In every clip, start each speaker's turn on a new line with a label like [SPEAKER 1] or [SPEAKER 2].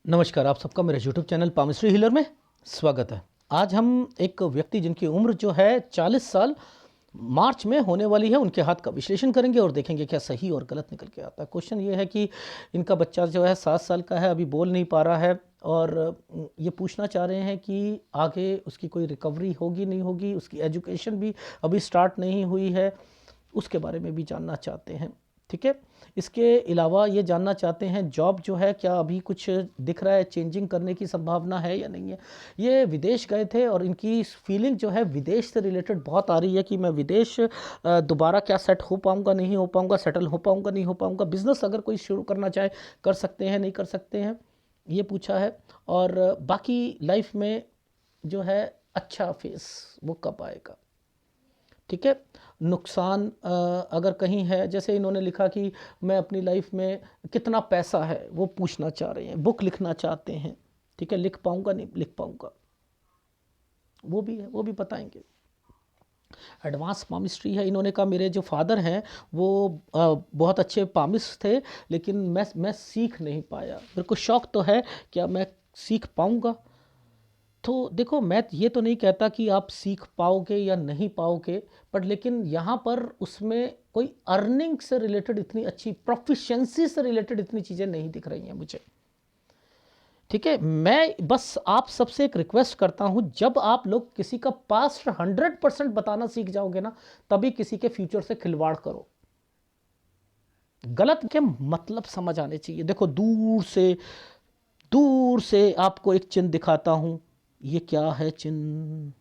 [SPEAKER 1] नमस्कार, आप सबका मेरे यूट्यूब चैनल पामिस्ट्री हीलर में स्वागत है। आज हम एक व्यक्ति जिनकी उम्र जो है 40 साल मार्च में होने वाली है, उनके हाथ का विश्लेषण करेंगे और देखेंगे क्या सही और गलत निकल के आता है। क्वेश्चन ये है कि इनका बच्चा जो है 7 साल का है, अभी बोल नहीं पा रहा है और ये पूछना चाह रहे हैं कि आगे उसकी कोई रिकवरी होगी नहीं होगी, उसकी एजुकेशन भी अभी स्टार्ट नहीं हुई है, उसके बारे में भी जानना चाहते हैं। ठीक है, इसके अलावा ये जानना चाहते हैं जॉब जो है क्या अभी कुछ दिख रहा है, चेंजिंग करने की संभावना है या नहीं है। ये विदेश गए थे और इनकी फीलिंग जो है विदेश से रिलेटेड बहुत आ रही है कि मैं विदेश दोबारा क्या सेट हो पाऊँगा नहीं हो पाऊँगा, सेटल हो पाऊँगा नहीं हो पाऊँगा, बिज़नेस अगर कोई शुरू करना चाहे कर सकते हैं नहीं कर सकते हैं, ये पूछा है। और बाकी लाइफ में जो है अच्छा फेस वो कब आएगा। ठीक है, नुकसान अगर कहीं है, जैसे इन्होंने लिखा कि मैं अपनी लाइफ में कितना पैसा है वो पूछना चाह रहे हैं, बुक लिखना चाहते हैं। ठीक है, लिख पाऊंगा नहीं लिख पाऊंगा, वो भी है, वो भी बताएंगे। एडवांस पामिस्ट्री है, इन्होंने कहा मेरे जो फादर हैं वो बहुत अच्छे पामिस्ट थे, लेकिन मैं सीख नहीं पाया, मेरे को शौक तो है, क्या मैं सीख पाऊंगा। तो देखो, मैं ये तो नहीं कहता कि आप सीख पाओगे या नहीं पाओगे, बट लेकिन यहाँ पर उसमें कोई अर्निंग से रिलेटेड इतनी अच्छी, प्रोफिशिएंसी से रिलेटेड इतनी चीज़ें नहीं दिख रही हैं मुझे। ठीक है, मैं बस आप सबसे एक रिक्वेस्ट करता हूँ, जब आप लोग किसी का पास्ट 100% बताना सीख जाओगे ना, तभी किसी के फ्यूचर से खिलवाड़ करो। गलत के मतलब समझ आने चाहिए। देखो, दूर से आपको एक चिन्ह दिखाता हूं, ये क्या है चिन्ह,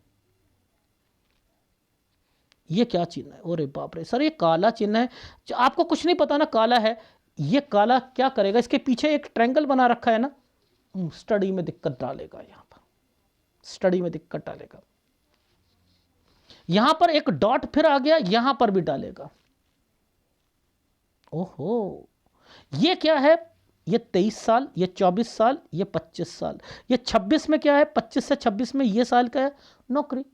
[SPEAKER 1] ये क्या चिन्ह है, अरे बाप रे सर, ये काला चिन्ह है। आपको कुछ नहीं पता ना, काला है, ये काला क्या करेगा, इसके पीछे एक ट्रायंगल बना रखा है ना, स्टडी में दिक्कत डालेगा, यहां पर स्टडी में दिक्कत डालेगा। यहां पर एक डॉट फिर आ गया, यहां पर भी डालेगा। ओहो, ये क्या है, ये 23 साल, ये 24 साल, ये 25 साल, ये 26 में क्या है, 25 से 26 में ये साल का है नौकरी।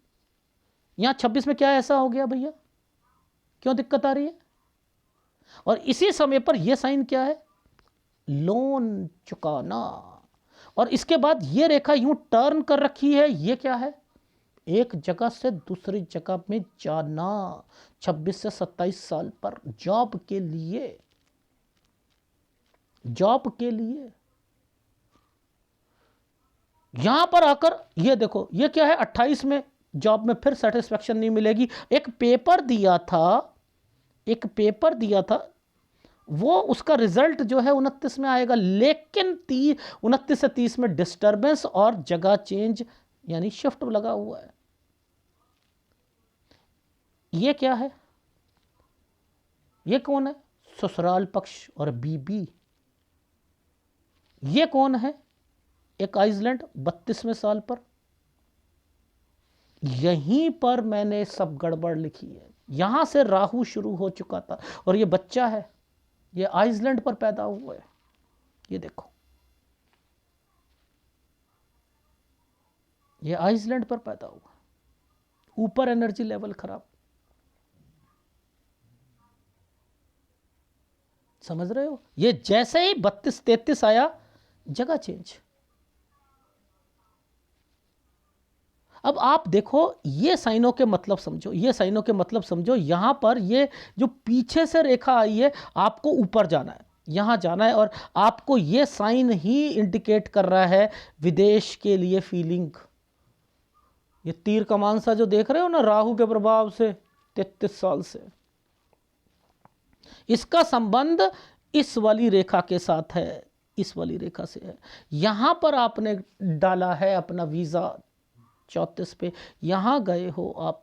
[SPEAKER 1] यहां 26 में क्या ऐसा हो गया भैया, क्यों दिक्कत आ रही है। और इसी समय पर यह साइन क्या है, लोन चुकाना। और इसके बाद ये रेखा यूं टर्न कर रखी है, ये क्या है, एक जगह से दूसरी जगह में जाना। 26 से 27 साल पर जॉब के लिए, जॉब के लिए यहां पर आकर ये देखो, ये क्या है, 28 में जॉब में फिर सेटिस्फैक्शन नहीं मिलेगी। एक पेपर दिया था, एक पेपर दिया था, वो उसका रिजल्ट जो है 29 में आएगा, लेकिन 29 से 30 में डिस्टर्बेंस और जगह चेंज यानी शिफ्ट लगा हुआ है। ये क्या है, ये कौन है, ससुराल पक्ष और बीबी। ये कौन है, एक आइसलैंड 32वें साल पर। यहीं पर मैंने सब गड़बड़ लिखी है, यहां से राहु शुरू हो चुका था और ये बच्चा है, ये आइसलैंड पर पैदा हुआ है। ये देखो, ये आइसलैंड पर पैदा हुआ, ऊपर एनर्जी लेवल खराब, समझ रहे हो। ये जैसे ही 32-33 आया, जगह चेंज। अब आप देखो, ये साइनों के मतलब समझो, ये साइनों के मतलब समझो। यहां पर ये जो पीछे से रेखा आई है, आपको ऊपर जाना है, यहां जाना है, और आपको ये साइन ही इंडिकेट कर रहा है विदेश के लिए फीलिंग। ये तीर कमान सा जो देख रहे हो ना, राहु के प्रभाव से 33 साल से, इसका संबंध इस वाली रेखा के साथ है, इस वाली रेखा से है। यहां पर आपने डाला है अपना वीजा 34 पे, यहां गए हो आप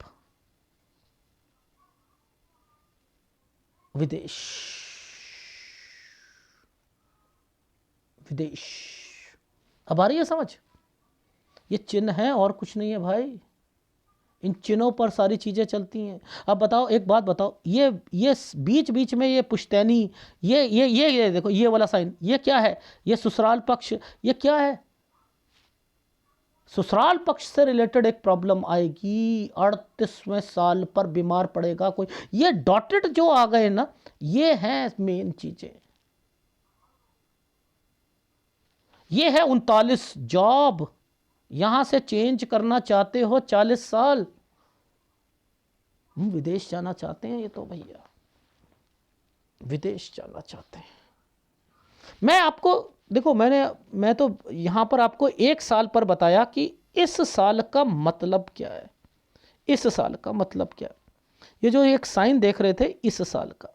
[SPEAKER 1] विदेश, विदेश। अब आ रही है समझ, ये चिन्ह है और कुछ नहीं है भाई, इन चिन्हों पर सारी चीजें चलती हैं। अब बताओ, एक बात बताओ, ये बीच बीच में ये पुश्तैनी, ये देखो, ये वाला साइन, ये क्या है, ये ससुराल पक्ष, ये क्या है, ससुराल पक्ष से रिलेटेड एक प्रॉब्लम आएगी। 38वें साल पर बीमार पड़ेगा कोई। ये डॉटेड जो आ गए ना, ये हैं मेन चीजें। ये है 39। जॉब यहां से चेंज करना चाहते हो 40 साल, विदेश जाना चाहते हैं ये तो भैया, विदेश जाना चाहते हैं। मैं आपको देखो, मैं तो यहां पर आपको 1 साल पर बताया कि इस साल का मतलब क्या है, इस साल का मतलब क्या है। ये जो एक साइन देख रहे थे इस साल का,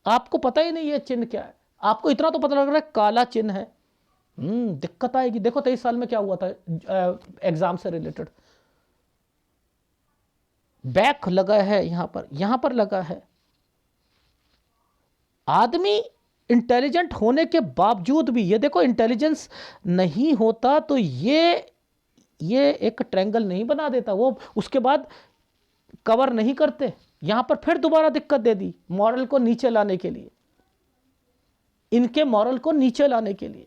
[SPEAKER 1] आपको पता ही नहीं ये चिन्ह क्या है, आपको इतना तो पता लग रहा है काला चिन्ह है। दिक्कत आएगी। देखो 23 साल में क्या हुआ था एग्जाम से रिलेटेड, बैक लगा है यहां पर लगा है। आदमी इंटेलिजेंट होने के बावजूद भी, ये देखो इंटेलिजेंस नहीं होता तो ये एक ट्रायंगल नहीं बना देता वो, उसके बाद कवर नहीं करते। यहां पर फिर दोबारा दिक्कत दे दी मॉरल को नीचे लाने के लिए, इनके मॉरल को नीचे लाने के लिए।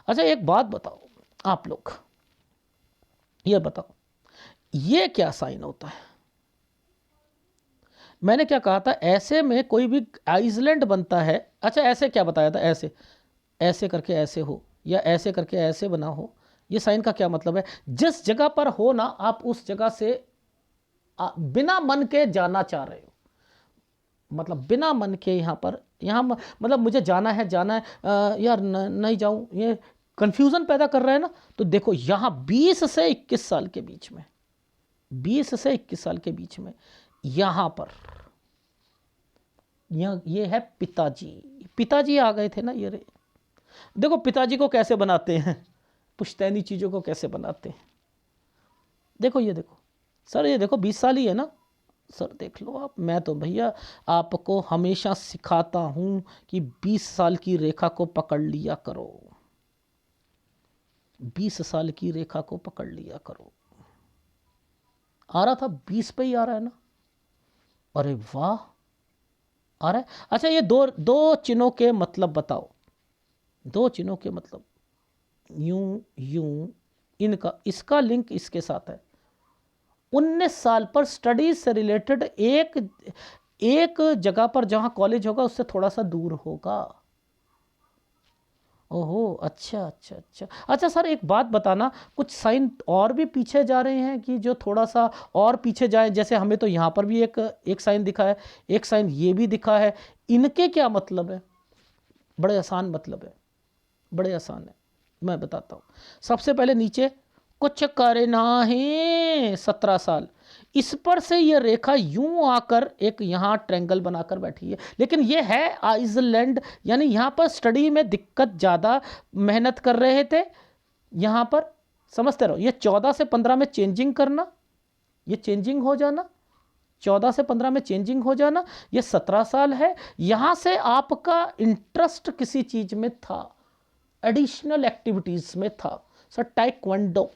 [SPEAKER 1] अच्छा एक बात बताओ आप लोग, ये बताओ ये क्या साइन होता है। मैंने क्या कहा था, ऐसे में कोई भी आइसलैंड बनता है। अच्छा ऐसे क्या बताया था, ऐसे ऐसे करके ऐसे हो या ऐसे करके ऐसे बना हो, ये साइन का क्या मतलब है। जिस जगह पर हो ना आप उस जगह से बिना मन के जाना चाह रहे हो, मतलब बिना मन के यहाँ मतलब मुझे जाना है यार नहीं जाऊं, ये कंफ्यूजन पैदा कर रहा है ना। तो देखो यहाँ 20 से 21 साल के बीच में, 20 से 21 साल के बीच में यहां पर ये है पिताजी, पिताजी आ गए थे ना ये रे। देखो पिताजी को कैसे बनाते हैं, पुश्तैनी चीजों को कैसे बनाते हैं। देखो ये देखो सर, ये देखो 20 साल ही है ना सर, देख लो आप। मैं तो भैया आपको हमेशा सिखाता हूं कि 20 साल की रेखा को पकड़ लिया करो, 20 साल की रेखा को पकड़ लिया करो। आ रहा था 20 पे ही आ रहा है ना, अरे वाह आ रहा है। अच्छा ये दो दो चिन्हों के मतलब बताओ, दो चिन्हों के मतलब, यूं यूं, इनका इसका लिंक इसके साथ है। 19 साल पर स्टडीज से रिलेटेड एक जगह पर जहां कॉलेज होगा उससे थोड़ा सा दूर होगा। ओहो अच्छा अच्छा अच्छा अच्छा सर एक बात बताना, कुछ साइन और भी पीछे जा रहे हैं कि जो थोड़ा सा और पीछे जाए। जैसे हमें तो यहाँ पर भी एक साइन दिखा है, एक साइन ये भी दिखा है, इनके क्या मतलब है। बड़े आसान मतलब है, बड़े आसान है, मैं बताता हूँ। सबसे पहले नीचे कुछ करना है 17 साल, इस पर से ये रेखा यूं आकर एक यहाँ ट्रेंगल बनाकर बैठी है। लेकिन ये है आइसलैंड, यानी यहाँ पर स्टडी में दिक्कत ज़्यादा, मेहनत कर रहे थे यहाँ पर, समझते रहो। ये 14 से 15 में चेंजिंग करना, ये चेंजिंग हो जाना, 14 से 15 में चेंजिंग हो जाना। ये 17 साल है, यहाँ से आपका इंटरेस्ट किसी चीज़ में था, एडिशनल एक्टिविटीज़ में था। Sir taekwondo,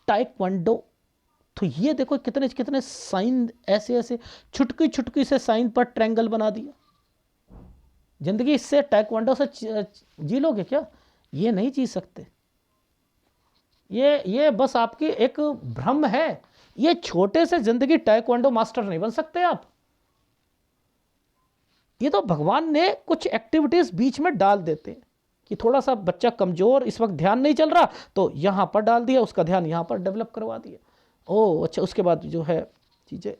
[SPEAKER 1] taekwondo. तो ये देखो कितने कितने साइन, ऐसे ऐसे छुटकी छुटकी से साइन पर ट्रायंगल बना दिया। जिंदगी इससे टाइक्वांडो से जी लोगे क्या, ये नहीं जी सकते। ये बस आपकी एक भ्रम है, ये छोटे से जिंदगी टाइक्वांडो मास्टर नहीं बन सकते आप। ये तो भगवान ने कुछ एक्टिविटीज बीच में डाल देते हैं कि थोड़ा सा बच्चा कमजोर, इस वक्त ध्यान नहीं चल रहा तो यहां पर डाल दिया, उसका ध्यान यहां पर डेवलप करवा दिया। ओ अच्छा, उसके बाद जो है चीज़ें,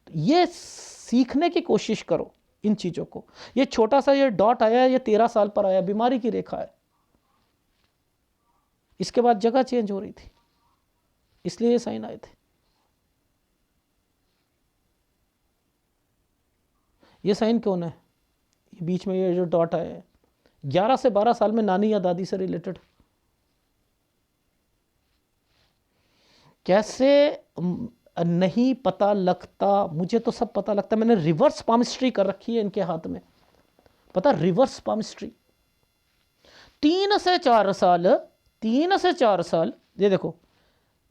[SPEAKER 1] ये सीखने की कोशिश करो इन चीज़ों को। ये छोटा सा ये डॉट आया है, ये 13 साल पर आया, बीमारी की रेखा है। इसके बाद जगह चेंज हो रही थी, इसलिए ये साइन आए थे। ये साइन कौन है, ये बीच में ये जो डॉट आया है, 11 से 12 साल में नानी या दादी से रिलेटेड। कैसे नहीं पता लगता, मुझे तो सब पता लगता। मैंने रिवर्स पामिस्ट्री कर रखी है इनके हाथ में, पता रिवर्स पामिस्ट्री। 3 से 4 साल, 3 से 4 साल, ये देखो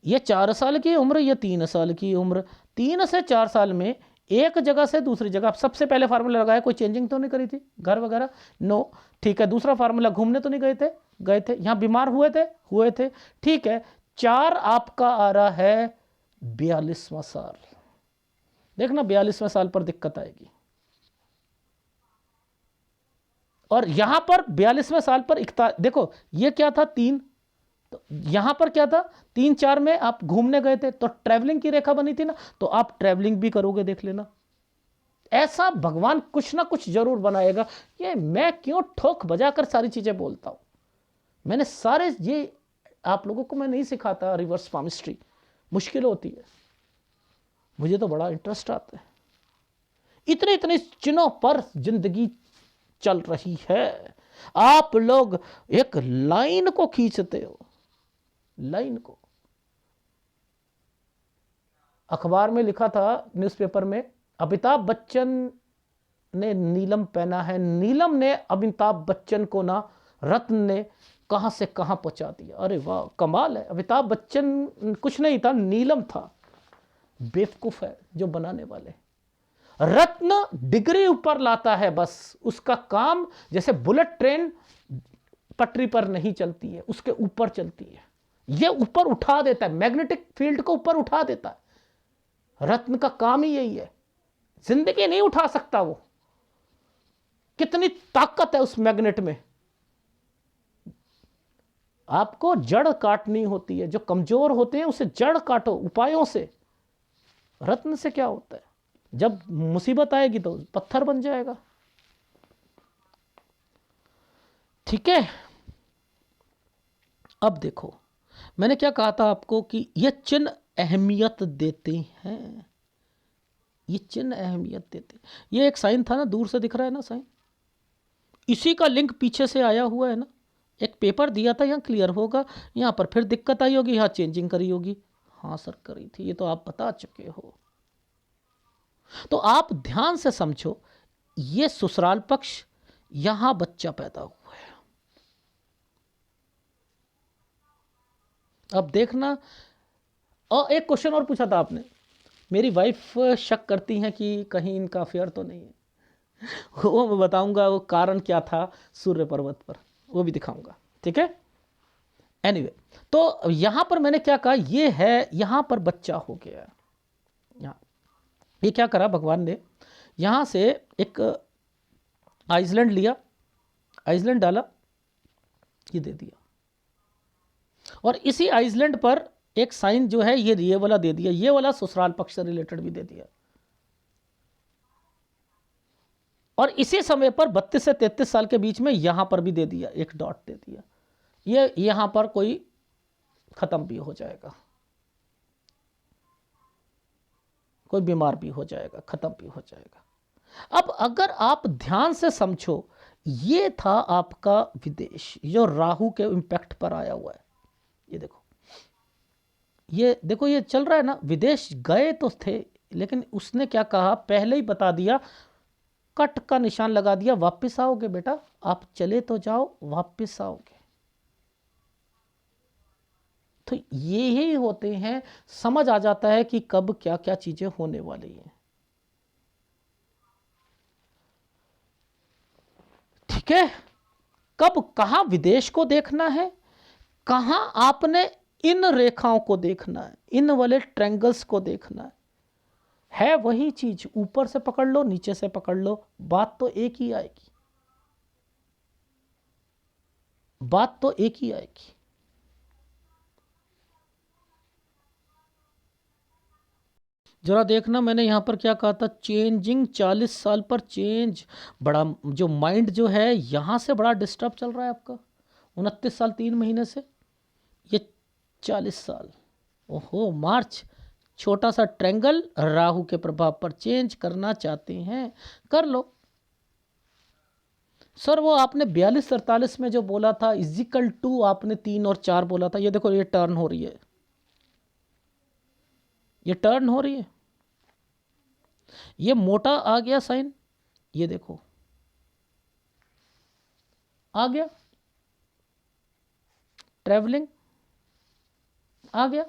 [SPEAKER 1] ये 4 साल की उम्र, ये 3 साल की उम्र। 3 से 4 साल में एक जगह से दूसरी जगह, सबसे पहले फार्मूला लगाया, कोई चेंजिंग तो नहीं करी थी घर वगैरह, नो ठीक है। दूसरा फार्मूला, घूमने तो नहीं गए थे, यहाँ बीमार हुए थे ठीक है। 4 आपका आ रहा है 42वां साल। देखना 42वें साल पर दिक्कत आएगी। और यहां पर 42वें साल पर देखो ये क्या था 3, तो यहां पर क्या था 3-4 में आप घूमने गए थे तो ट्रैवलिंग की रेखा बनी थी ना, तो आप ट्रैवलिंग भी करोगे, देख लेना। ऐसा भगवान कुछ ना कुछ जरूर बनाएगा। ये मैं क्यों ठोक बजाकर सारी चीजें बोलता हूं, मैंने सारे ये आप लोगों को मैं नहीं सिखाता रिवर्स पामिस्ट्री, मुश्किल होती है, मुझे तो बड़ा इंटरेस्ट आता है। इतने इतने चिन्हों पर जिंदगी चल रही है, आप लोग एक लाइन को खींचते हो, लाइन को। अखबार में लिखा था, न्यूज़पेपर में, अमिताभ बच्चन ने नीलम पहना है, नीलम ने अमिताभ बच्चन को ना रत्न ने कहां से कहां पहुंचा दिया। अरे वाह, कमाल है। अमिताभ बच्चन कुछ नहीं था, नीलम था। बेवकूफ है जो बनाने वाले। रत्न डिग्री ऊपर लाता है, बस उसका काम जैसे बुलेट ट्रेन पटरी पर नहीं चलती है, उसके ऊपर चलती है। यह ऊपर उठा देता है, मैग्नेटिक फील्ड को ऊपर उठा देता है। रत्न का काम ही यही है, जिंदगी नहीं उठा सकता वो। कितनी ताकत है उस मैग्नेट में। आपको जड़ काटनी होती है, जो कमजोर होते हैं उसे जड़ काटो उपायों से। रत्न से क्या होता है, जब मुसीबत आएगी तो पत्थर बन जाएगा। ठीक है, अब देखो मैंने क्या कहा था आपको कि ये चिन्ह अहमियत देते हैं, ये चिन्ह अहमियत देते हैं। ये एक साइन था ना, दूर से दिख रहा है ना साइन, इसी का लिंक पीछे से आया हुआ है ना। एक पेपर दिया था, यहाँ क्लियर होगा, यहाँ पर फिर दिक्कत आई होगी, यहाँ चेंजिंग करी होगी। हाँ सर करी थी, ये तो आप बता चुके हो। तो आप ध्यान से समझो, ये ससुराल पक्ष, यहां बच्चा पैदा हुआ है। अब देखना, और एक क्वेश्चन और पूछा था आपने, मेरी वाइफ शक करती हैं कि कहीं इनका अफेयर तो नहीं है। वो मैं बताऊंगा वो कारण क्या था सूर्य पर्वत पर, वो भी दिखाऊंगा, ठीक है। एनीवे, तो यहां पर मैंने क्या कहा, ये है, यहां पर बच्चा हो गया। यहाँ ये क्या करा भगवान ने, यहां से एक आइसलैंड लिया, आइसलैंड डाला, ये दे दिया, और इसी आइसलैंड पर एक साइन जो है ये वाला दे दिया, ये वाला ससुराल पक्ष से रिलेटेड भी दे दिया। और इसी समय पर 32 से 33 साल के बीच में यहां पर भी दे दिया, एक डॉट दे दिया। ये यहां पर कोई खत्म भी हो जाएगा, कोई बीमार भी हो जाएगा, खत्म भी हो जाएगा। अब अगर आप ध्यान से समझो, ये था आपका विदेश, जो राहु के इंपैक्ट पर आया हुआ है। ये देखो, ये देखो, ये चल रहा है ना। विदेश गए तो थे, लेकिन उसने क्या कहा, पहले ही बता दिया, कट का निशान लगा दिया, वापस आओगे बेटा, आप चले तो जाओ, वापस आओगे। तो ये ही होते हैं, समझ आ जाता है कि कब क्या क्या चीजें होने वाली हैं। ठीक है, कब कहां विदेश को देखना है, कहां आपने इन रेखाओं को देखना है, इन वाले ट्रायंगल्स को देखना है वही चीज। ऊपर से पकड़ लो, नीचे से पकड़ लो, बात तो एक ही आएगी, बात तो एक ही आएगी। जरा देखना, मैंने यहां पर क्या कहा था, चेंजिंग 40 साल पर चेंज। बड़ा जो माइंड जो है यहां से बड़ा डिस्टर्ब चल रहा है आपका, 29 साल 3 महीने से, ये 40 साल। ओहो, मार्च, छोटा सा ट्रायंगल, राहु के प्रभाव पर चेंज करना चाहते हैं, कर लो। सर वो आपने 42-43 में जो बोला था इजिकल टू, आपने 3 और 4 बोला था। ये देखो, ये टर्न हो रही है, ये टर्न हो रही है, ये मोटा आ गया साइन, ये देखो आ गया, ट्रैवलिंग आ गया।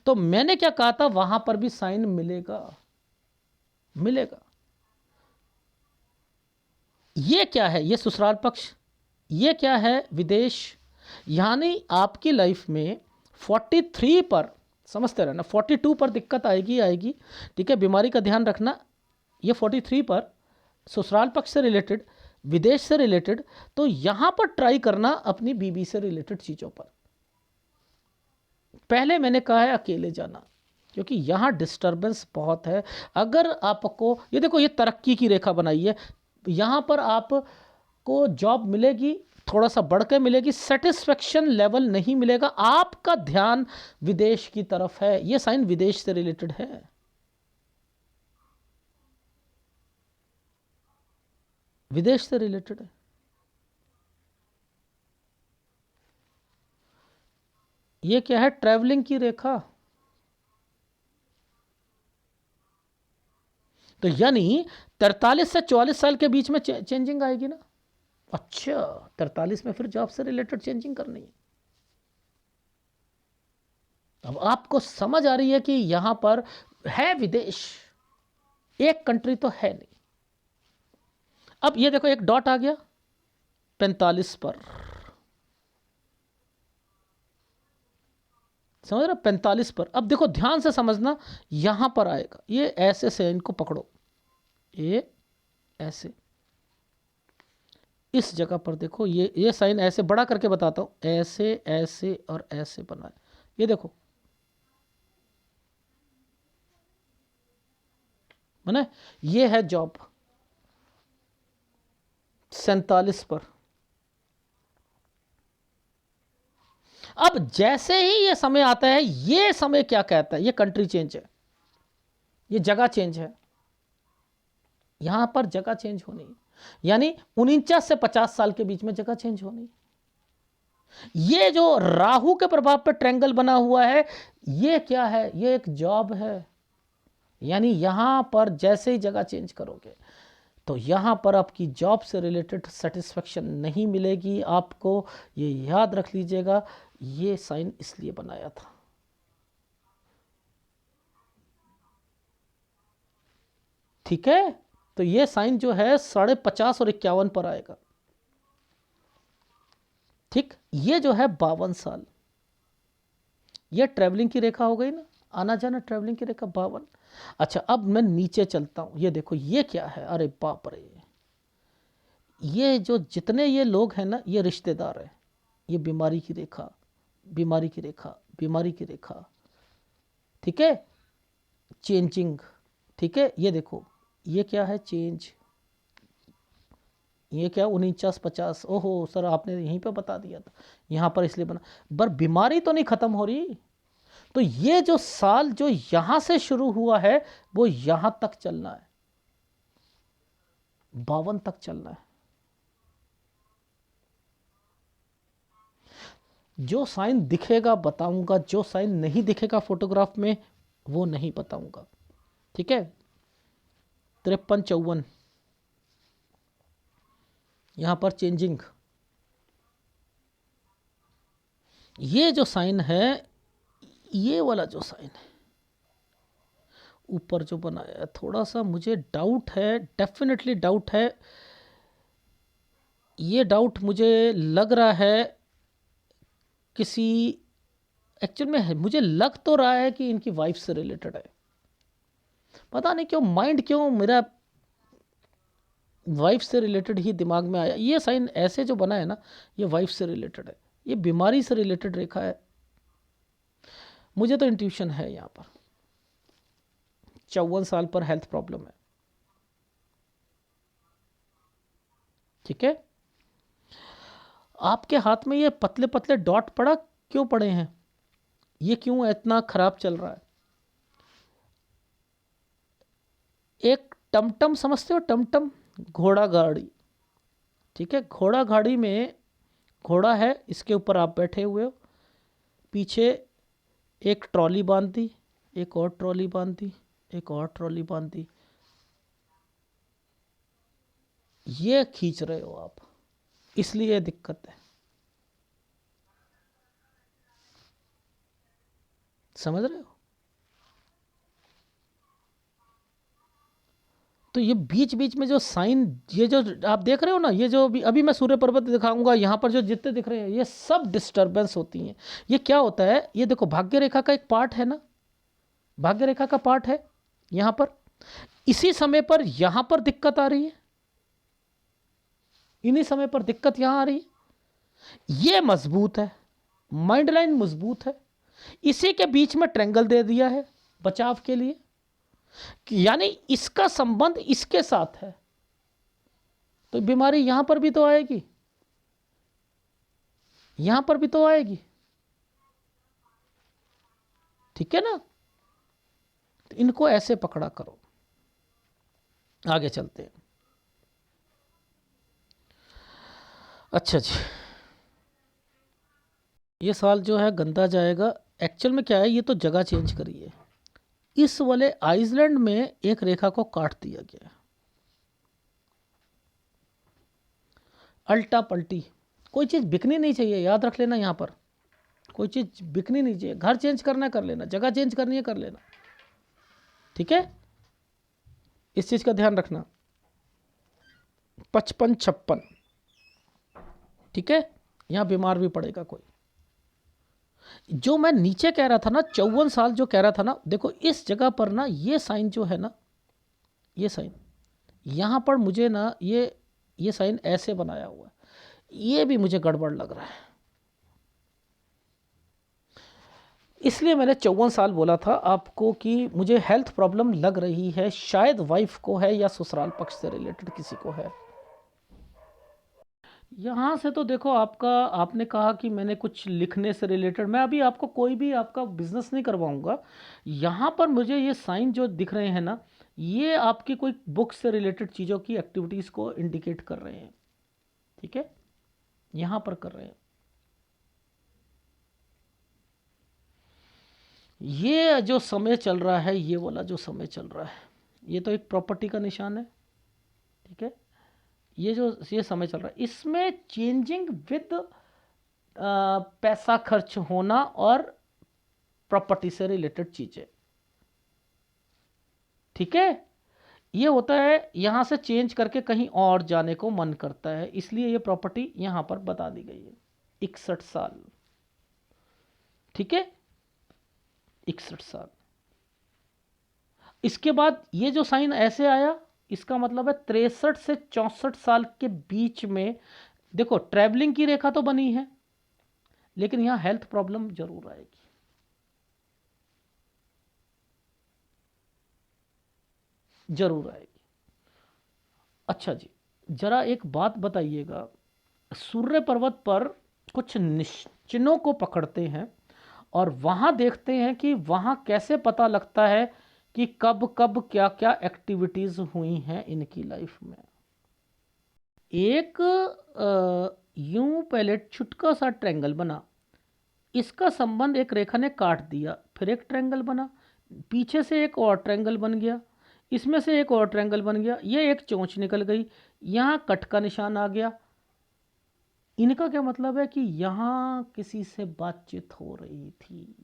[SPEAKER 1] तो मैंने क्या कहा था, वहां पर भी साइन मिलेगा, मिलेगा। ये क्या है, ये ससुराल पक्ष, ये क्या है, विदेश। यानी आपकी लाइफ में 43 पर, समझते रहना, 42 पर दिक्कत आएगी आएगी, ठीक है, बीमारी का ध्यान रखना। ये 43 पर ससुराल पक्ष से रिलेटेड विदेश से रिलेटेड, तो यहां पर ट्राई करना अपनी बीबी से रिलेटेड चीजों पर। पहले मैंने कहा है अकेले जाना, क्योंकि यहां डिस्टरबेंस बहुत है। अगर आपको ये देखो, ये तरक्की की रेखा बनाई है, यहां पर आपको जॉब मिलेगी, थोड़ा सा बढ़ के मिलेगी, सेटिस्फेक्शन लेवल नहीं मिलेगा, आपका ध्यान विदेश की तरफ है। ये साइन विदेश से रिलेटेड है। विदेश से रिलेटेड है। ये क्या है? ट्रैवलिंग की रेखा। तो यानी 43 से 44 साल के बीच में चेंजिंग आएगी ना। अच्छा, 43 में फिर जॉब से रिलेटेड चेंजिंग करनी है। अब आपको समझ आ रही है कि यहां पर है विदेश, एक कंट्री तो है नहीं। अब ये देखो, एक डॉट आ गया 45 पर, समझ रहे? 45 पर। अब देखो ध्यान से समझना, यहां पर आएगा, ये ऐसे से इनको पकड़ो, ये ऐसे, इस जगह पर देखो, ये साइन ऐसे बड़ा करके बताता हूं, ऐसे ऐसे और ऐसे बना है। ये देखो बना, ये है जॉब 47 पर। अब जैसे ही ये समय आता है, ये समय क्या कहता है? ये कंट्री चेंज है, ये जगह चेंज है, यहां पर जगह चेंज होनी है। यानी 49 से 50 साल के बीच में जगह चेंज होनी। ये जो राहु के प्रभाव पर ट्रायंगल बना हुआ है, ये क्या है? ये एक जॉब है। यानी यहां पर जैसे ही जगह चेंज करोगे, तो यहां पर आपकी जॉब से रिलेटेड सेटिस्फेक्शन नहीं मिलेगी आपको। ये याद रख लीजिएगा, ये साइन इसलिए बनाया था। ठीक है, तो ये साइन जो है 50.5 और 51 पर आएगा। ठीक, ये जो है 52 साल, ये ट्रैवलिंग की रेखा हो गई ना, आना जाना ट्रैवलिंग की रेखा 52। अच्छा, अब मैं नीचे चलता हूं, ये देखो ये क्या है? अरे बाप रे, ये जो जितने ये लोग हैं ना, ये रिश्तेदार हैं। ये बीमारी की रेखा, बीमारी की रेखा, बीमारी की रेखा। ठीक है, चेंजिंग। ठीक है, ये देखो ये क्या है? चेंज। ये क्या? 49-50। ओहो सर, आपने यहीं पे बता दिया था, यहां पर इसलिए बना। पर बीमारी तो नहीं खत्म हो रही। तो ये जो साल जो यहां से शुरू हुआ है, वो यहां तक चलना है, 52 तक चलना है। जो साइन दिखेगा बताऊंगा, जो साइन नहीं दिखेगा फोटोग्राफ में वो नहीं बताऊंगा। ठीक है, 53-54 यहां पर चेंजिंग। ये जो साइन है, ये वाला जो साइन है ऊपर जो बनाया है, थोड़ा सा मुझे डाउट है, डेफिनेटली डाउट है। ये डाउट मुझे लग रहा है किसी, एक्चुअल में है, मुझे लग तो रहा है कि इनकी वाइफ से रिलेटेड है। पता नहीं क्यों माइंड, क्यों मेरा वाइफ से रिलेटेड ही दिमाग में आया। ये साइन ऐसे जो बना है ना, ये वाइफ से रिलेटेड है, ये बीमारी से रिलेटेड रेखा है। मुझे तो इंट्यूशन है यहाँ पर 54 साल पर हेल्थ प्रॉब्लम है। ठीक है, आपके हाथ में ये पतले पतले डॉट पड़ा, क्यों पड़े हैं? ये क्यों इतना खराब चल रहा है? एक टमटम समझते हो? टमटम, घोड़ा गाड़ी। ठीक है, घोड़ा गाड़ी में घोड़ा है, इसके ऊपर आप बैठे हुए हो, पीछे एक ट्रॉली बांध दी, एक और ट्रॉली बांध दी, एक और ट्रॉली बांध दी, ये खींच रहे हो आप, इसलिए दिक्कत है। समझ रहे हो? तो ये बीच बीच में जो साइन, ये जो आप देख रहे हो ना, ये जो अभी मैं सूर्य पर्वत दिखाऊंगा, यहाँ पर जो जितने दिख रहे हैं, ये सब डिस्टर्बेंस होती हैं। ये क्या होता है? ये देखो भाग्य रेखा का एक पार्ट है ना, भाग्य रेखा का पार्ट है यहाँ पर। इसी समय पर यहाँ पर दिक्कत आ रही है, इन्हीं समय पर दिक्कत यहाँ आ रही है। ये मजबूत है, माइंड लाइन मजबूत है, इसी के बीच में ट्रेंगल दे दिया है बचाव के लिए, यानी इसका संबंध इसके साथ है, तो बीमारी यहां पर भी तो आएगी, यहां पर भी तो आएगी। ठीक है ना? तो इनको ऐसे पकड़ा करो। आगे चलते हैं। अच्छा जी, ये साल जो है गंदा जाएगा। एक्चुअल में क्या है, ये तो जगह चेंज करी है। इस वाले आइसलैंड में एक रेखा को काट दिया गया, अल्टा पल्टी। कोई चीज़ बिकनी नहीं चाहिए, याद रख लेना। यहाँ पर कोई चीज़ बिकनी नहीं चाहिए। घर चेंज करना है कर लेना, जगह चेंज करनी है कर लेना। ठीक है, इस चीज़ का ध्यान रखना। 55-56, ठीक है, यहाँ बीमार भी पड़ेगा कोई। जो मैं नीचे कह रहा था ना, 54 साल जो कह रहा था ना, देखो इस जगह पर ना ये साइन जो है ना, ये साइन यहाँ पर मुझे ना ये साइन ऐसे बनाया हुआ है, ये भी मुझे गड़बड़ लग रहा है। इसलिए मैंने 54 साल बोला था आपको कि मुझे हेल्थ प्रॉब्लम लग रही है, शायद वाइफ को है या ससुराल पक्ष से रिलेटेड किसी को है। यहाँ से तो देखो आपका, आपने कहा कि मैंने कुछ लिखने से रिलेटेड, मैं अभी आपको कोई भी आपका बिजनेस नहीं करवाऊंगा। यहाँ पर मुझे ये साइन जो दिख रहे हैं ना, ये आपकी कोई बुक से रिलेटेड चीज़ों की एक्टिविटीज़ को इंडिकेट कर रहे हैं। ठीक है, यहाँ पर कर रहे हैं। ये जो समय चल रहा है, ये वाला जो समय चल रहा है, ये तो एक प्रॉपर्टी का निशान है। ठीक है, ये समय चल रहा है, इसमें चेंजिंग विद पैसा खर्च होना और प्रॉपर्टी से रिलेटेड चीजें। ठीक है, ये होता है, यहां से चेंज करके कहीं और जाने को मन करता है, इसलिए ये प्रॉपर्टी यहां पर बता दी गई है। 61 साल, ठीक है, 61 साल। इसके बाद ये जो साइन ऐसे आया, इसका मतलब है 63 से 64 साल के बीच में। देखो ट्रैवलिंग की रेखा तो बनी है, लेकिन यहां हेल्थ प्रॉब्लम जरूर आएगी। जरूर आएगी। अच्छा जी, जरा एक बात बताइएगा, सूर्य पर्वत पर कुछ निश्चिनों को पकड़ते हैं और वहां देखते हैं कि वहां कैसे पता लगता है कि कब कब क्या क्या एक्टिविटीज हुई हैं इनकी लाइफ में। एक यूं पहले छुटका सा ट्रायंगल बना, इसका संबंध एक रेखा ने काट दिया, फिर एक ट्रायंगल बना, पीछे से एक और ट्रायंगल बन गया, इसमें से एक और ट्रायंगल बन गया, ये एक चोंच निकल गई, यहाँ कट का निशान आ गया। इनका क्या मतलब है कि यहाँ किसी से बातचीत हो रही थी,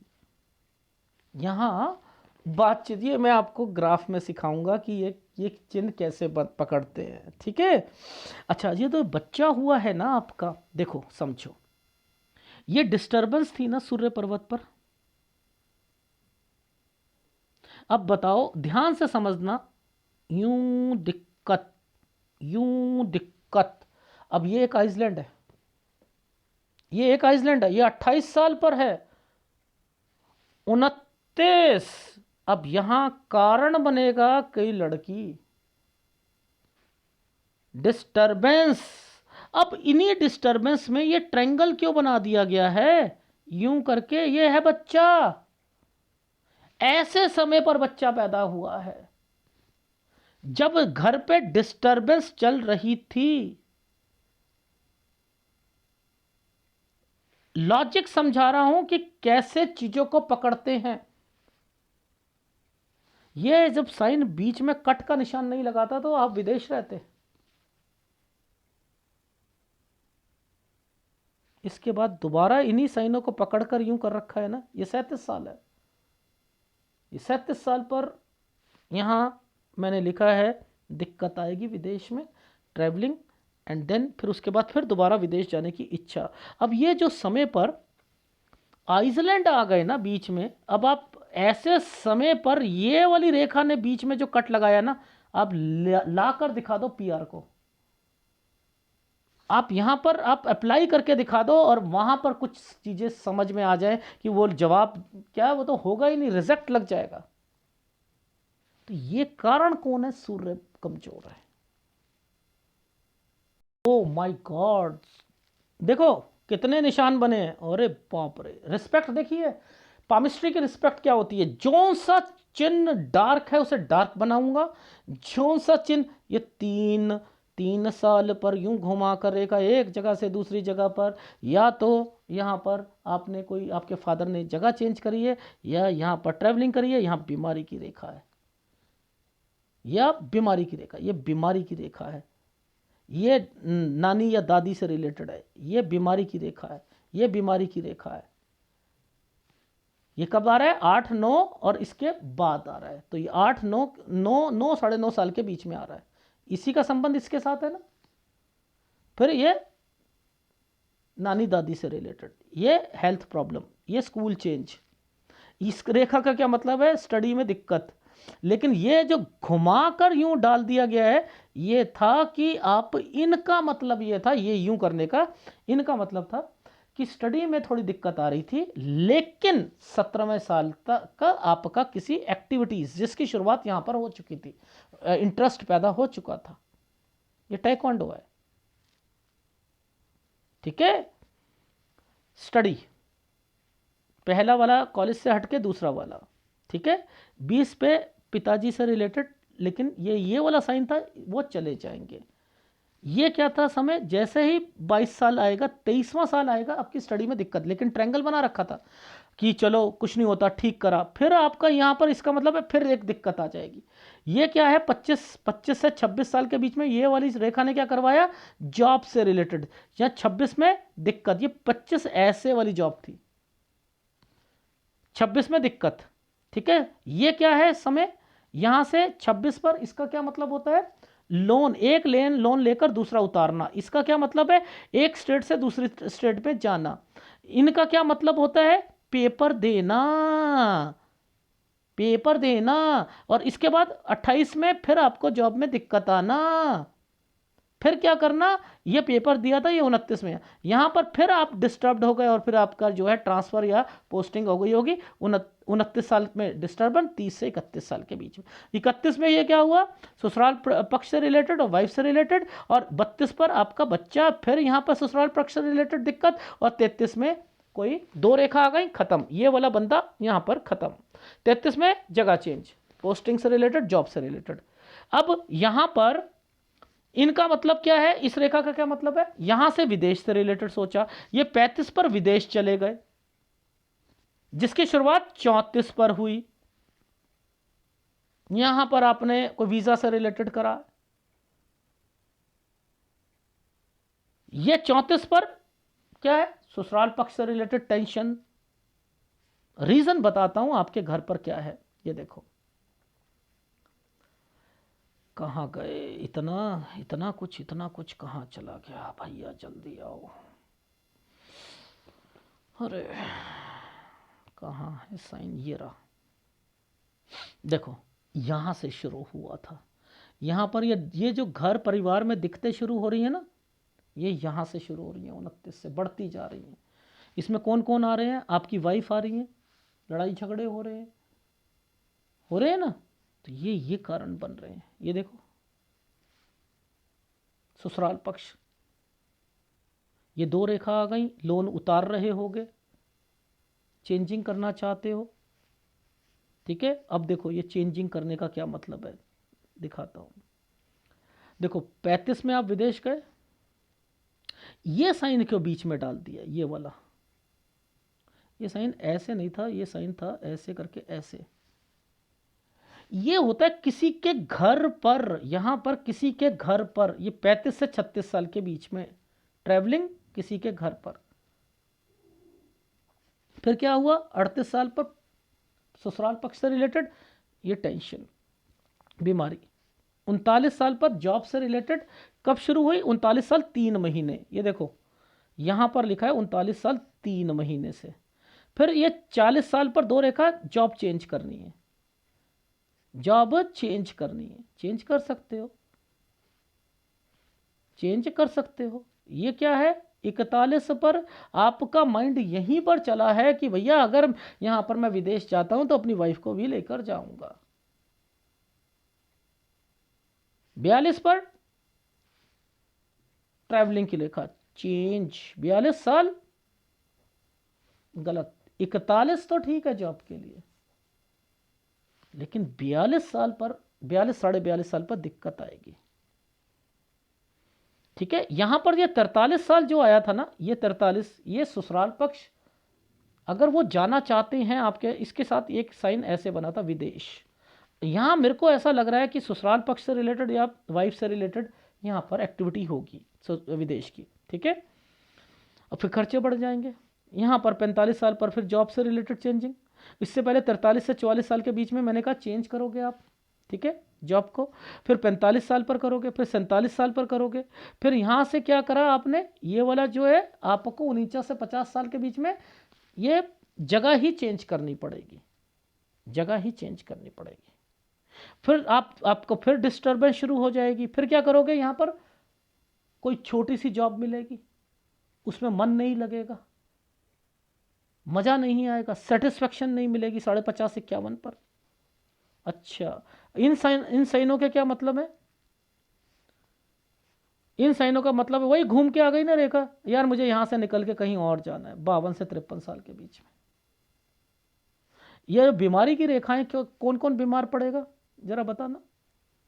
[SPEAKER 1] यहाँ बातचीत। ये मैं आपको ग्राफ में सिखाऊंगा कि ये चिन्ह कैसे पकड़ते हैं। ठीक है, अच्छा, ये तो बच्चा हुआ है ना आपका, देखो समझो, ये डिस्टरबेंस थी ना सूर्य पर्वत पर। अब बताओ, ध्यान से समझना, यूं दिक्कत, यूं दिक्कत। अब ये एक आइसलैंड है, ये एक आइसलैंड है, ये 28 साल पर है, 29। अब यहां कारण बनेगा कई लड़की, डिस्टरबेंस। अब इन्हीं डिस्टरबेंस में ये ट्रायंगल क्यों बना दिया गया है, यूं करके, ये है बच्चा। ऐसे समय पर बच्चा पैदा हुआ है जब घर पे डिस्टरबेंस चल रही थी। लॉजिक समझा रहा हूं कि कैसे चीजों को पकड़ते हैं। ये जब साइन बीच में कट का निशान नहीं लगाता तो आप विदेश रहते। इसके बाद दोबारा इन्हीं साइनों को पकड़कर यूं कर रखा है ना, ये 37 साल है, ये 37 साल पर यहां मैंने लिखा है दिक्कत आएगी विदेश में, ट्रैवलिंग, एंड देन फिर उसके बाद फिर दोबारा विदेश जाने की इच्छा। अब ये जो समय पर आइसलैंड आ गए ना बीच में, अब आप ऐसे समय पर ये वाली रेखा ने बीच में जो कट लगाया ना, आप ला कर दिखा दो पीआर को, आप यहाँ पर आप अप्लाई करके दिखा दो और वहाँ पर कुछ चीज़ें समझ में आ जाए कि वो जवाब क्या है, वो तो होगा ही नहीं, रिजेक्ट लग जाएगा। तो ये कारण कौन है? सूर्य कमजोर है। ओ माय गॉड, देखो कितने निशान बने हैं, अरे बाप रे। रिस्पेक्ट देखिए, पामिस्ट्री की रिस्पेक्ट क्या होती है? जो सा चिन्ह डार्क है उसे डार्क बनाऊंगा, जो सा चिन्ह, ये 3 साल पर यूं घुमा कर रेखा एक जगह से दूसरी जगह पर, या तो यहाँ पर आपने कोई, आपके फादर ने जगह चेंज करी है, या यहाँ पर ट्रेवलिंग करी है, यहाँ बीमारी की रेखा है, या बीमारी की रेखा, ये बीमारी की रेखा है, ये नानी या दादी से रिलेटेड है, ये बीमारी की रेखा है, ये बीमारी की रेखा है। ये कब आ रहा है? 8-9 और इसके बाद आ रहा है। तो ये 8-9 9-9 के बीच में आ रहा है, इसी का संबंध इसके साथ है ना। फिर ये नानी दादी से रिलेटेड, ये हेल्थ प्रॉब्लम, ये स्कूल चेंज। इस रेखा का क्या मतलब है? स्टडी में दिक्कत। लेकिन ये जो घुमाकर यूं डाल दिया गया है, ये था कि आप, इनका मतलब ये था, ये यूं करने का इनका मतलब था कि स्टडी में थोड़ी दिक्कत आ रही थी, लेकिन 17वें साल तक का आपका किसी एक्टिविटीज जिसकी शुरुआत यहां पर हो चुकी थी, इंटरेस्ट पैदा हो चुका था, ये टाइक्वांडो है। ठीक है, स्टडी पहला वाला कॉलेज से हटके दूसरा वाला, ठीक है। 20 पे पिताजी से रिलेटेड, लेकिन ये वाला साइन था, वो चले जाएंगे। ये क्या था समय? जैसे ही 22 साल आएगा, 23वां साल आएगा, आपकी स्टडी में दिक्कत, लेकिन ट्रायंगल बना रखा था कि चलो कुछ नहीं होता, ठीक करा। फिर आपका यहाँ पर इसका मतलब है फिर एक दिक्कत आ जाएगी। ये क्या है? 25 से 26 साल के बीच में ये वाली रेखा ने क्या करवाया? जॉब से रिलेटेड, या 26 में दिक्कत। ये 25 ऐसे वाली जॉब थी, 26 में दिक्कत, ठीक है। ये क्या है समय? यहां से 26 पर, इसका क्या मतलब होता है? लोन, एक लोन लेकर दूसरा उतारना। इसका क्या मतलब है? एक स्टेट से दूसरी स्टेट में जाना। इनका क्या मतलब होता है? पेपर देना, पेपर देना। और इसके बाद 28 में फिर आपको जॉब में दिक्कत आना, फिर क्या करना? ये पेपर दिया था, ये 29 में, यहां पर फिर आप डिस्टर्ब्ड हो गए, और फिर आपका जो है ट्रांसफर या पोस्टिंग हो गई होगी 29 साल में डिस्टर्बेंस, 30 से 31 साल के बीच में। 31 में ये क्या हुआ? ससुराल पक्ष से रिलेटेड और वाइफ से रिलेटेड, और 32 पर आपका बच्चा, फिर यहां पर ससुराल पक्ष से रिलेटेड दिक्कत, और 33 में कोई 2 रेखा आ गई, खत्म, ये वाला बंदा यहां पर खत्म। 33 में जगह चेंज, पोस्टिंग से रिलेटेड, जॉब से रिलेटेड। अब यहां पर इनका मतलब क्या है? इस रेखा का क्या मतलब है? यहां से विदेश से रिलेटेड सोचा, ये 35 पर विदेश चले गए, जिसकी शुरुआत 34 पर हुई। यहां पर आपने कोई वीजा से रिलेटेड करा, ये 34 पर क्या है? ससुराल पक्ष से रिलेटेड टेंशन। रीजन बताता हूं आपके घर पर क्या है, ये देखो। कहाँ गए? इतना इतना कुछ कहाँ चला गया भैया? जल्दी आओ। अरे कहाँ है साइन? ये रहा, देखो यहां से शुरू हुआ था। यहां पर ये जो घर परिवार में दिक्कतें शुरू हो रही है ना, ये यहां से शुरू हो रही है, 29 से बढ़ती जा रही हैं। इसमें कौन कौन आ रहे हैं? आपकी वाइफ आ रही है, लड़ाई झगड़े हो रहे हैं ना, तो ये कारण बन रहे हैं। ये देखो, ससुराल पक्ष, ये 2 रेखा आ गई, लोन उतार रहे होगे, चेंजिंग करना चाहते हो, ठीक है। अब देखो ये चेंजिंग करने का क्या मतलब है, दिखाता हूं। देखो 35 में आप विदेश गए, ये साइन क्यों बीच में डाल दिया? ये वाला, ये साइन ऐसे नहीं था, ये साइन था ऐसे करके, ऐसे। ये होता है किसी के घर पर, यहां पर किसी के घर पर, ये 35 से 36 साल के बीच में ट्रैवलिंग किसी के घर पर। फिर क्या हुआ? 38 साल पर ससुराल पक्ष से रिलेटेड, ये टेंशन, बीमारी। 39 साल पर जॉब से रिलेटेड, कब शुरू हुई? 39 साल 3 महीने, ये देखो यहां पर लिखा है 39 साल 3 महीने से। फिर ये 40 साल पर 2 रेखा, जॉब चेंज करनी है, जॉब चेंज करनी है, चेंज कर सकते हो, चेंज कर सकते हो। ये क्या है, 41 पर आपका माइंड यहीं पर चला है कि भैया अगर यहां पर मैं विदेश जाता हूं तो अपनी वाइफ को भी लेकर जाऊंगा। 42 पर ट्रैवलिंग की रेखा चेंज, 42 साल गलत, 41 तो ठीक है जॉब के लिए, लेकिन 42 साल पर, 42 साढ़े 42 साल पर दिक्कत आएगी। ठीक है, यहां पर ये 43 साल जो आया था ना, ये 43, ये ससुराल पक्ष, अगर वो जाना चाहते हैं आपके, इसके साथ एक साइन ऐसे बना था विदेश। यहां मेरे को ऐसा लग रहा है कि ससुराल पक्ष से रिलेटेड या वाइफ से रिलेटेड यहां पर एक्टिविटी होगी विदेश की। ठीक है, और फिर खर्चे बढ़ जाएंगे। यहां पर 45 साल पर फिर जॉब से रिलेटेड चेंजिंग। इससे पहले 43 से 44 साल के बीच में मैंने कहा चेंज करोगे आप, ठीक है, जॉब को, फिर 45 साल पर करोगे, फिर 47 साल पर करोगे, फिर यहां से क्या करा आपने, ये वाला जो है आपको 49 से 50 साल के बीच में ये जगह ही चेंज करनी पड़ेगी, जगह ही चेंज करनी पड़ेगी। फिर आपको फिर डिस्टर्बेंस शुरू हो जाएगी। फिर क्या करोगे, यहां पर कोई छोटी सी जॉब मिलेगी, उसमें मन नहीं लगेगा, मजा नहीं आएगा, सेटिस्फेक्शन नहीं मिलेगी 50-51 पर। अच्छा, इन साइनों के क्या मतलब है, इन साइनों का मतलब है वही घूम के आ गई ना रेखा, यार मुझे यहां से निकल के कहीं और जाना है, 52 से 53 साल के बीच में। ये बीमारी की रेखाएं क्यों, कौन कौन बीमार पड़ेगा जरा बताना,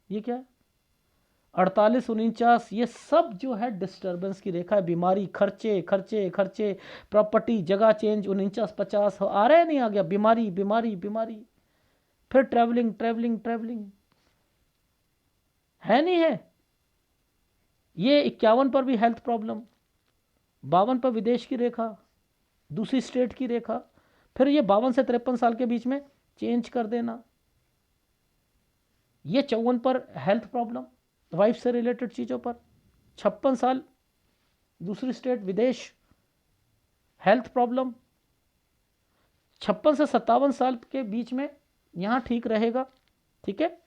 [SPEAKER 1] ये क्या है, 48 49, ये सब जो है डिस्टर्बेंस की रेखा है, बीमारी, खर्चे खर्चे खर्चे, प्रॉपर्टी, जगह चेंज, 49 50 आ रहा है, नहीं आ गया, बीमारी बीमारी बीमारी, फिर ट्रैवलिंग ट्रैवलिंग ट्रैवलिंग, है नहीं है। ये 51 पर भी हेल्थ प्रॉब्लम, 52 पर विदेश की रेखा, दूसरी स्टेट की रेखा, फिर ये 52 से 53 साल के बीच में चेंज कर देना। ये 54 पर हेल्थ प्रॉब्लम, वाइफ से रिलेटेड चीज़ों पर, 56 साल दूसरी स्टेट विदेश, हेल्थ प्रॉब्लम, 56 से 57 साल के बीच में यहाँ ठीक रहेगा। ठीक है,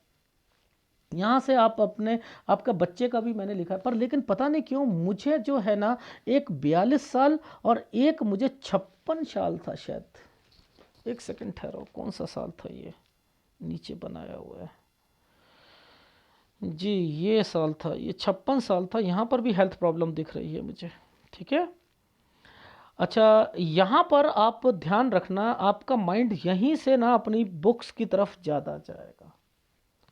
[SPEAKER 1] यहाँ से आप अपने, आपका बच्चे का भी मैंने लिखा है, पर लेकिन पता नहीं क्यों मुझे जो है ना, एक 42 साल और एक मुझे 56 साल था शायद, एक सेकंड ठहरो, कौन सा साल था ये, नीचे बनाया हुआ है जी, ये साल था, ये 56 साल था, यहाँ पर भी हेल्थ प्रॉब्लम दिख रही है मुझे। ठीक है, अच्छा, यहाँ पर आप ध्यान रखना, आपका माइंड यहीं से ना अपनी बुक्स की तरफ ज़्यादा जाएगा।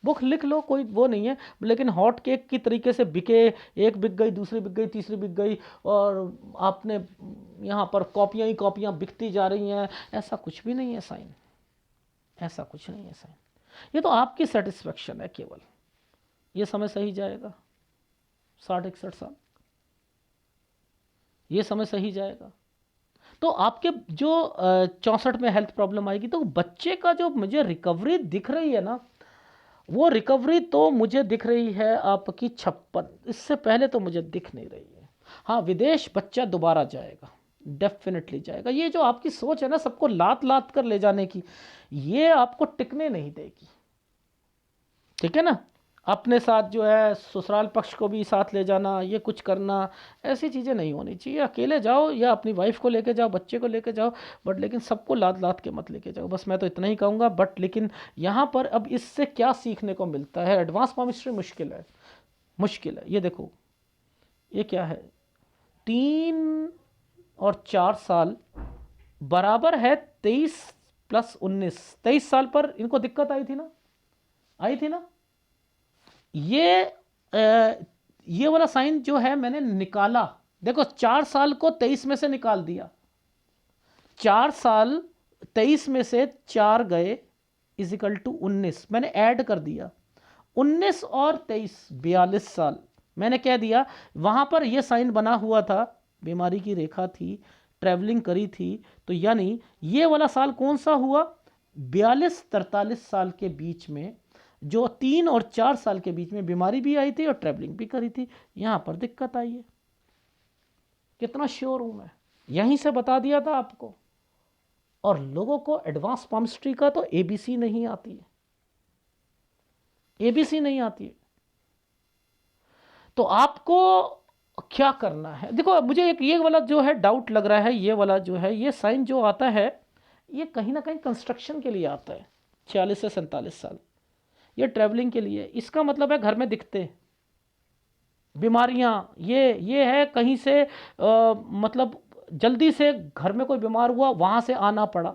[SPEAKER 1] बुक लिख लो, कोई वो नहीं है, लेकिन हॉट केक की तरीके से बिके, एक बिक गई, दूसरी बिक गई, तीसरी बिक गई, और आपने यहाँ पर कॉपियाँ ही कॉपियाँ बिकती जा रही हैं, ऐसा कुछ भी नहीं है साइन, ऐसा कुछ नहीं है साइन। ये तो आपकी सेटिस्फेक्शन है केवल। ये समय सही जाएगा, 60-61 साल, ये समय सही जाएगा। तो आपके जो 64 में हेल्थ प्रॉब्लम आएगी, तो बच्चे का जो मुझे रिकवरी दिख रही है ना, वो रिकवरी तो मुझे दिख रही है आपकी 56, इससे पहले तो मुझे दिख नहीं रही है। हाँ, विदेश बच्चा दोबारा जाएगा, डेफिनेटली जाएगा। ये जो आपकी सोच है ना सबको लात लात कर ले जाने की, ये आपको टिकने नहीं देगी। ठीक है ना, अपने साथ जो है ससुराल पक्ष को भी साथ ले जाना, ये कुछ करना, ऐसी चीज़ें नहीं होनी चाहिए। अकेले जाओ या अपनी वाइफ को लेके जाओ, बच्चे को लेके जाओ, बट लेकिन सबको लाद लाद के मत लेके जाओ, बस मैं तो इतना ही कहूँगा। बट लेकिन यहाँ पर अब इससे क्या सीखने को मिलता है, एडवांस पामिस्ट्री मुश्किल है, मुश्किल है। ये देखो, ये क्या है, 3 और 4 साल बराबर है 23 + 19, 23 साल पर इनको दिक्कत आई थी ना, आई थी ना। ये वाला साइन जो है मैंने निकाला, देखो 4 साल को 23 में से निकाल दिया, 4 साल 23 में से 4 गए = 19, मैंने ऐड कर दिया, 19 और 23 42 साल। मैंने कह दिया वहां पर ये साइन बना हुआ था, बीमारी की रेखा थी, ट्रैवलिंग करी थी, तो यानी ये वाला साल कौन सा हुआ, 42-43 साल के बीच में, जो 3 और 4 साल के बीच में बीमारी भी आई थी और ट्रैवलिंग भी करी थी, यहां पर दिक्कत आई है। कितना श्योर हूं मैं, यहीं से बता दिया था आपको। और लोगों को एडवांस पामिस्ट्री का तो एबीसी नहीं आती है, एबीसी नहीं आती है। तो आपको क्या करना है? देखो मुझे एक ये वाला जो है डाउट लग रहा है, ये वाला जो है, ये साइन जो आता है, ये कहीं ना कहीं कंस्ट्रक्शन के लिए आता है। 46 से 47 साल, ये ट्रैवलिंग के लिए। इसका मतलब है घर में दिखते बीमारियां, ये है कहीं से मतलब जल्दी से घर में कोई बीमार हुआ, वहां से आना पड़ा।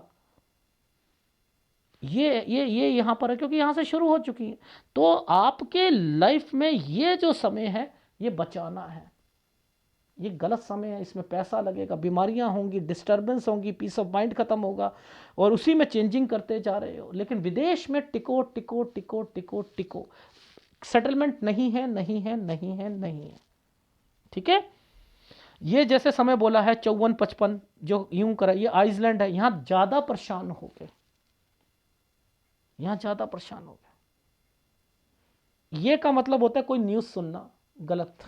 [SPEAKER 1] ये यहाँ पर है क्योंकि यहाँ से शुरू हो चुकी है। तो आपके लाइफ में ये जो समय है, ये बचाना है। ये गलत समय है, इसमें पैसा लगेगा, बीमारियां होंगी, डिस्टर्बेंस होंगी, पीस ऑफ माइंड खत्म होगा, और उसी में चेंजिंग करते जा रहे हो। लेकिन विदेश में टिको टिको टिको टिको टिको, सेटलमेंट नहीं है, नहीं है, नहीं है, नहीं है। ठीक है, ये जैसे समय बोला है 54-55 जो यूं करा, ये आइसलैंड है, यहां ज्यादा परेशान हो गए, यहां ज्यादा परेशान हो गए। ये का मतलब होता है कोई न्यूज सुनना गलत।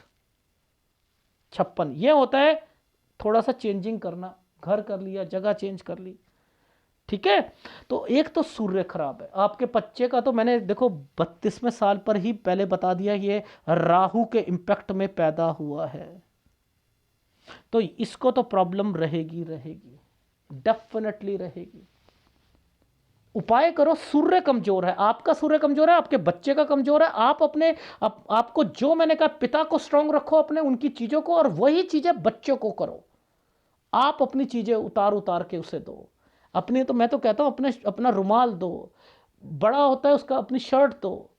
[SPEAKER 1] 56 ये होता है थोड़ा सा चेंजिंग करना, घर कर लिया, जगह चेंज कर ली। ठीक है, तो एक तो सूर्य खराब है आपके बच्चे का, तो मैंने देखो 32वें साल पर ही पहले बता दिया, ये राहु के इंपैक्ट में पैदा हुआ है। तो इसको तो प्रॉब्लम रहेगी, रहेगी, डेफिनेटली रहेगी। उपाय करो। सूर्य कमजोर है, आपका सूर्य कमजोर है, आपके बच्चे का कमजोर है। आप अपने आपको जो मैंने कहा, पिता को स्ट्रांग रखो अपने, उनकी चीजों को, और वही चीजें बच्चों को करो। आप अपनी चीजें उतार उतार के उसे दो। अपनी, तो मैं तो कहता हूं अपने, अपना रुमाल दो, बड़ा होता है उसका, अपनी शर्ट दो,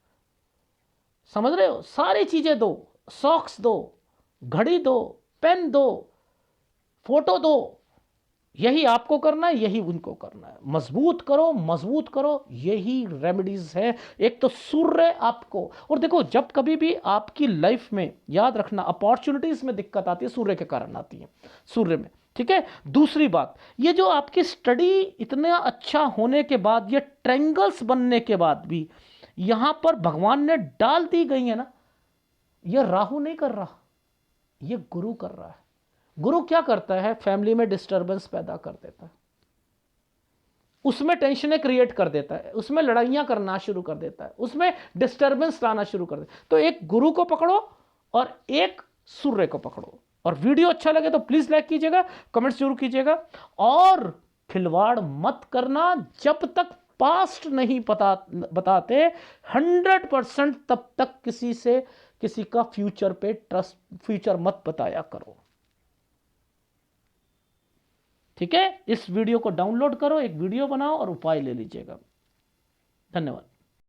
[SPEAKER 1] समझ रहे हो, सारी चीजें दो, सॉक्स दो, घड़ी दो, पेन दो, फोटो दो। यही आपको करना है, यही उनको करना है। मजबूत करो, मजबूत करो, यही रेमेडीज है। एक तो सूर्य आपको, और देखो जब कभी भी आपकी लाइफ में, याद रखना, अपॉर्चुनिटीज में दिक्कत आती है, सूर्य के कारण आती है, सूर्य में। ठीक है, दूसरी बात, ये जो आपकी स्टडी इतना अच्छा होने के बाद, ये ट्रायंगल्स बनने के बाद भी यहां पर भगवान ने डाल दी गई है ना, ये राहु नहीं कर रहा, ये गुरु कर रहा है। गुरु क्या करता है? फैमिली में डिस्टरबेंस पैदा कर देता है, उसमें टेंशनें क्रिएट कर देता है, उसमें लड़ाइयां करना शुरू कर देता है, उसमें डिस्टरबेंस लाना शुरू कर देता है। तो एक गुरु को पकड़ो और एक सूर्य को पकड़ो। और वीडियो अच्छा लगे तो प्लीज लाइक कीजिएगा, कमेंट्स जरूर कीजिएगा, और खिलवाड़ मत करना जब तक पास्ट नहीं बताते 100%, तब तक किसी से, किसी का फ्यूचर पे ट्रस्ट, फ्यूचर मत बताया करो। ठीक है, इस वीडियो को डाउनलोड करो, एक वीडियो बनाओ और उपाय ले लीजिएगा। धन्यवाद।